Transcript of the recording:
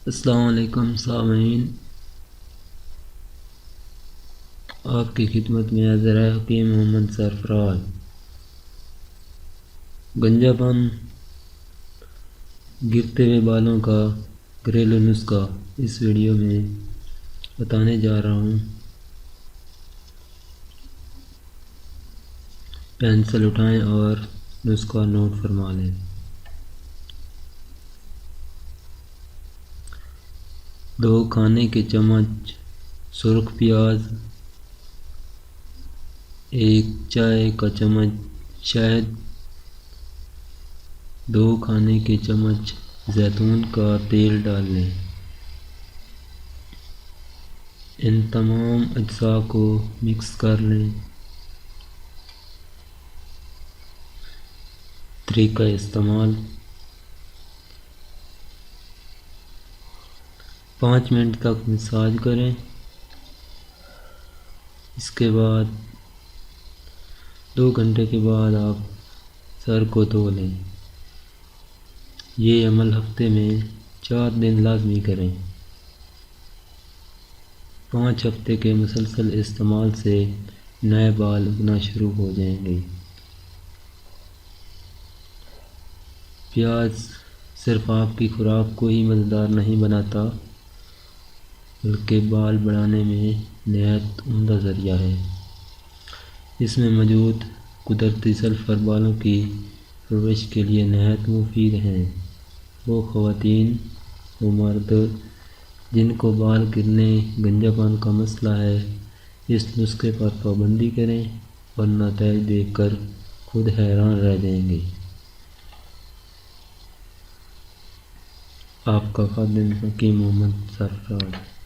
السلام علیکم سامعین، آپ کی خدمت میں حاضر ہے حکیم محمد سرفراز۔ گنجا پن گرتے ہوئے بالوں کا گھریلو نسخہ اس ویڈیو میں بتانے جا رہا ہوں۔ پینسل اٹھائیں اور نسخہ نوٹ فرما لیں۔ دو کھانے کے چمچ سرخ پیاز، ایک چائے کا چمچ شہد، 2 کھانے کے چمچ زیتون کا تیل ڈال لیں۔ ان تمام اجزاء کو مکس کر لیں۔ طریقہ استعمال: 5 منٹ تک مساج کریں، اس کے بعد 2 گھنٹے کے بعد آپ سر کو دھو لیں۔ یہ عمل ہفتے میں 4 دن لازمی کریں۔ 5 ہفتے کے مسلسل استعمال سے نئے بال اگنا شروع ہو جائیں گے۔ پیاز صرف آپ کی خوراک کو ہی مزیدار نہیں بناتا بلکہ بال بڑھانے میں نہایت عمدہ ذریعہ ہے۔ اس میں موجود قدرتی سلفر بالوں کی پرورش کے لیے نہایت مفید ہیں۔ وہ خواتین و مرد جن کو بال گرنے، گنجا پن کا مسئلہ ہے، اس نسخے پر پابندی کریں اور نتائج دیکھ کر خود حیران رہ جائیں گے۔ آپ کا خادم حکیم محمد سرفراز۔